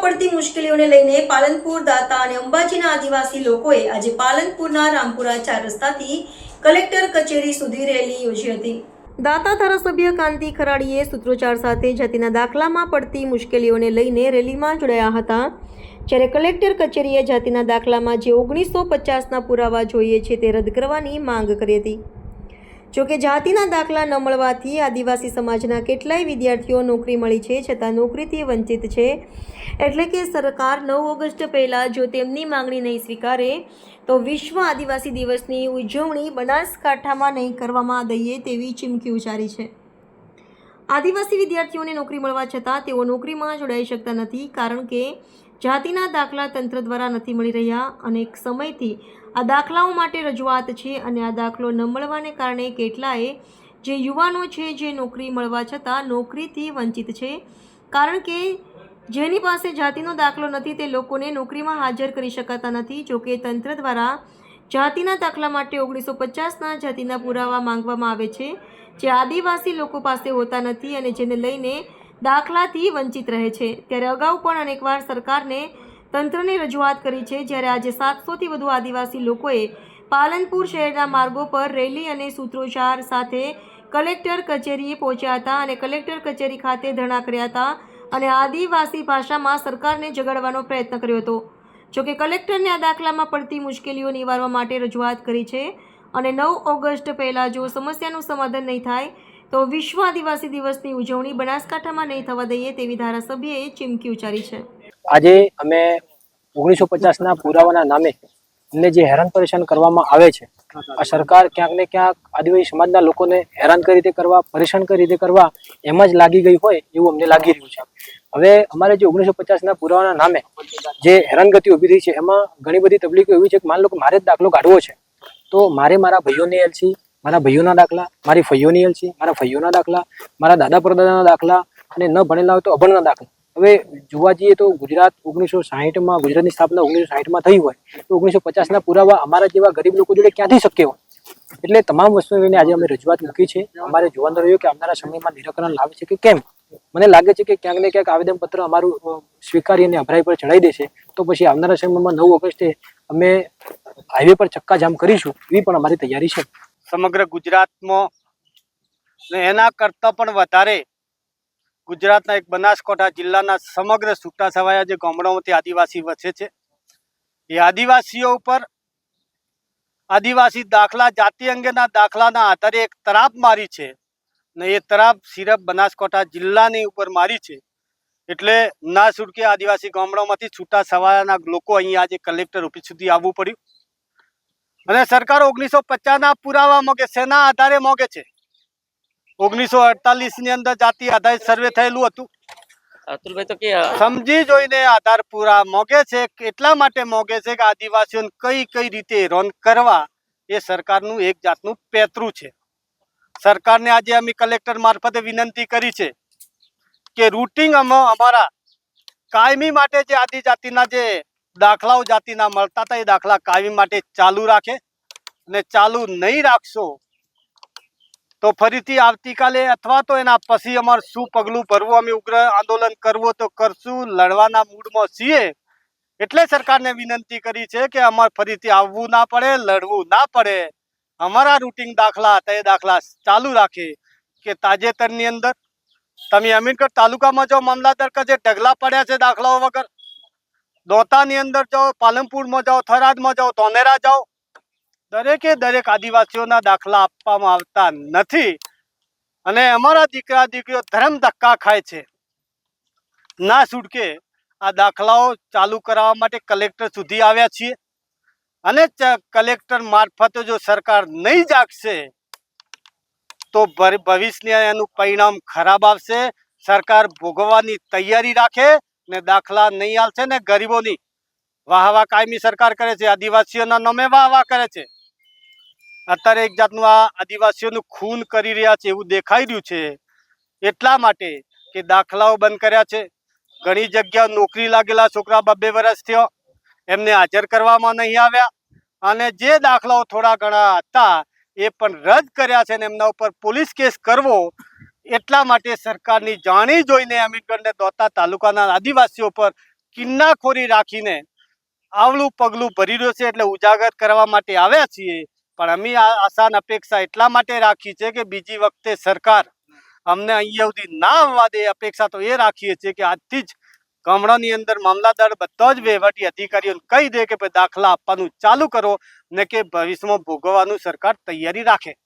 પડતી મુશ્કેલીઓને લઈને પાલનપુર, દાતા અને અંબાજીના આદિવાસી લોકોએ આજે પાલનપુરના રામપુરા 4 રસ્તાથી કલેક્ટર કચેરી સુધી રેલી યોજી હતી. દાતા ધારાસભ્ય કાંતિ ખરાડીએ સૂત્રોચ્ચાર સાથે જાતિના દાખલામાં પડતી મુશ્કેલીઓને લઈને રેલીમાં જોડાયા હતા. જ્યારે કલેક્ટર કચેરીએ જાતિના દાખલામાં જે 1950ના પુરાવા જોઈએ છે તે રદ કરવાની માંગ કરી હતી. જોકે જાતિના દાખલા ન મળવાથી આદિવાસી સમાજના કેટલાય વિદ્યાર્થીઓ નોકરી મળી છે છતાં નોકરીથી વંચિત છે. એટલે કે સરકાર 9 ઓગસ્ટ પહેલાં જો તેમની માંગણી નહીં સ્વીકારે તો વિશ્વ આદિવાસી દિવસની ઉજવણી બનાસકાંઠામાં નહીં કરવામાં દઈએ તેવી ચીમકી ઉચ્ચારી છે. આદિવાસી વિદ્યાર્થીઓને નોકરી મળવા છતાં તેઓ નોકરીમાં જોડાઈ શકતા નથી, કારણ કે જાતિના દાખલા તંત્ર દ્વારા નથી મળી રહ્યા. અનેક સમયથી આ દાખલાઓ માટે રજૂઆત છે અને આ દાખલો ન મળવાને કારણે કેટલાય જે યુવાનો છે જે નોકરી મળવા છતાં નોકરીથી વંચિત છે, કારણ કે જેની પાસે જાતિનો દાખલો નથી તે લોકોને નોકરીમાં હાજર કરી શકાતા નથી. જોકે તંત્ર દ્વારા જાતિના દાખલા માટે 1950ના જાતિના પુરાવા માંગવામાં આવે છે, જે આદિવાસી લોકો પાસે હોતા નથી અને જેને લઈને દાખલાથી વંચિત રહે છે. ત્યારે અગાઉ પણ અનેકવાર સરકારને તંત્રને રજૂઆત કરી છે. જ્યારે આજે 700થી વધુ આદિવાસી લોકોએ પાલનપુર શહેરના માર્ગો પર રેલી અને સૂત્રોચ્ચાર સાથે કલેક્ટર કચેરીએ પહોંચ્યા હતા અને કલેક્ટર કચેરી ખાતે ધરણા કર્યા હતા અને આદિવાસી ભાષામાં સરકારને જગાડવાનો પ્રયત્ન કર્યો હતો. જોકે કલેક્ટરને આ દાખલામાં પડતી મુશ્કેલીઓ નિવારવા માટે રજૂઆત કરી છે અને 9 ઓગસ્ટ પહેલાં જો સમસ્યાનું સમાધાન નહીં થાય તો વિશ્વ આદિવાસી દિવસની ઉજવણી બનાસકાંઠામાં નહીં થવા દઈએ તેવી ધારાસભ્યએ ચીમકી ઉચ્ચારી છે. આજે અમે 1950ના પુરાવાના નામે એમને જે હેરાન પરેશાન કરવામાં આવે છે, આ સરકાર ક્યાંક ને ક્યાંક આદિવાસી સમાજના લોકોને હેરાન કઈ રીતે કરવા, પરેશાન કઈ રીતે કરવા એમ જ લાગી ગઈ હોય એવું અમને લાગી રહ્યું છે. હવે અમારે જે 1950ના પુરાવાના નામે જે હેરાનગતિ ઊભી થઈ છે એમાં ઘણી બધી તકલીફો એવી છે કે માન લો કે મારે જ દાખલો કાઢવો છે તો મારે મારા ભાઈઓની એલસી, મારા ભાઈઓના દાખલા, મારી ફઈઓની એલસી, મારા ફઈઓના દાખલા, મારા દાદા પરદાદાના દાખલા અને ન ભણેલા હોય તો અભણના દાખલા. હવે જોવા જઈએ તો ગુજરાત 1960માં ગુજરાતની સ્થાપના 1960માં થઈ હોય તો 1950ના પુરાવા અમારા જેવા ગરીબ લોકો જોડે ક્યાંથી શક્ય હોય? એટલે તમામ વસ્તુઓ લઈને આજે અમે રજૂઆત મૂકી છે. અમારે જોવાનું રહ્યું કે આવનારા સમયમાં નિરાકરણ લાવે છે કે કેમ. મને લાગે છે કે ક્યાંક ને ક્યાંક આવેદનપત્ર અમારું સ્વીકારી અને અભરાઈ પર ચડાવી દેશે તો પછી આવનારા સમયમાં 9 ઓગસ્ટે અમે હાઈવે પર ચક્કાજામ કરીશું એવી પણ અમારી તૈયારી છે. સમગ્ર ગુજરાતમાં ને એના કરતાં પણ વધારે ગુજરાતના એક બનાસકાંઠા જિલ્લાના સમગ્ર છૂટાછવાયા જે ગામડાઓથી આદિવાસી વસે છે એ આદિવાસીઓ ઉપર આદિવાસી દાખલા, જાતિ અંગેના દાખલાના આધારે એક તરાપ મારી છે ને એ તરાપ સિર્ફ બનાસકાંઠા જિલ્લાની ઉપર મારી છે. એટલે ના છૂટકે આદિવાસી ગામડાઓમાંથી છૂટાછવાયાના લોકો અહીંયા આજે કલેક્ટર ઓફિસ સુધી આવવું પડ્યું અને સરકાર 1950ના પુરાવા મોગે શેના આધારે મોગે છે? 1948ની અંદર જાતિ આધારિત સર્વે થયેલું હતું. સમજી જોઈને આધાર પુરા મોગે છે. એટલા માટે મોગે છે કે આદિવાસીઓને કઈ કઈ રીતે હેરાન કરવા એ સરકારનું એક જાતનું પેતરું છે. સરકારને આજે અમે કલેક્ટર મારફતે વિનંતી કરી છે કે રૂટિંગ અમારા કાયમી માટે જે આદિજાતિના જે દાખલાઓ જાતિના મળતા હતા એ દાખલા કાયમી માટે ચાલુ રાખે અને ચાલુ નહીં રાખશો તો ફરીથી આવતીકાલે અથવા તો એના પછી અમારે શું પગલું ભરવું, અમે ઉગ્ર આંદોલન કરવું તો કરશું, લડવાના મૂડમાં છીએ. એટલે સરકારને વિનંતી કરી છે કે અમારે ફરીથી આવવું ના પડે, લડવું ના પડે. અમારા રૂટિંગ દાખલા હતા એ દાખલા ચાલુ રાખે. કે તાજેતરની અંદર તમે અમીરગઢ તાલુકામાં જાઓ, મામલતદાર કચેરી ઢગલા પડ્યા છે દાખલાઓ વગર. દોતાની અંદર જાઓ, પાલનપુરમાં જાઓ, થરાદમાં જાઓ, ધોનેરા જાઓ, દરેકે દરેક આદિવાસીઓના દાખલા આપવામાં આવતા નથી અને અમારા દીકરા દીકરીઓ ધર્મ ધક્કા ખાય છે. ના છૂટકે આ દાખલાઓ ચાલુ કરાવવા માટે કલેક્ટર સુધી આવ્યા છીએ અને કલેક્ટર મારફતે જો સરકાર નહીં જાગશે તો ભવિષ્યમાં એનું પરિણામ ખરાબ આવશે. સરકાર ભોગવવાની તૈયારી રાખે ને દાખલા નહીં આવશે ને ગરીબોની વાહવા કાયમી સરકાર કરે છે, આદિવાસીઓના નામે વાહવા કરે છે. અત્યારે એક જાતનું આ આદિવાસીઓનું ખૂન કરી રહ્યા છે એવું દેખાઈ રહ્યું છે. એટલા માટે કે દાખલાઓ બંધ કર્યા છે. ઘણી જગ્યા નોકરી લાગેલા છોકરા 2 વર્ષ થયો એમને હાજર કરવામાં નહીં આવ્યા અને જે દાખલાઓ થોડા ઘણા હતા એ પણ રદ કર્યા છે ને એમના ઉપર પોલીસ કેસ કરવો. એટલા માટે સરકારની જાણી જોઈને અમીરગઢ ને દોતા તાલુકાના આદિવાસીઓ પર કિન્નાખોરી રાખીને આવલું પગલું ભરી રહ્યો છે, એટલે ઉજાગર કરવા માટે આવ્યા છીએ. પણ અમે આ આશા અને અપેક્ષા એટલા માટે રાખી છે કે બીજી વખતે સરકાર અમને અહીંયા સુધી ના આવવા દે. અપેક્ષા તો એ રાખીએ છીએ કે આજથી જ ગામડાની અંદર મામલાદાર બધા જ વહીવટી અધિકારીઓને કહી દે કે ભાઈ દાખલા આપવાનું ચાલુ કરો ને કે ભવિષ્યમાં ભોગવવાનું સરકાર તૈયારી રાખે.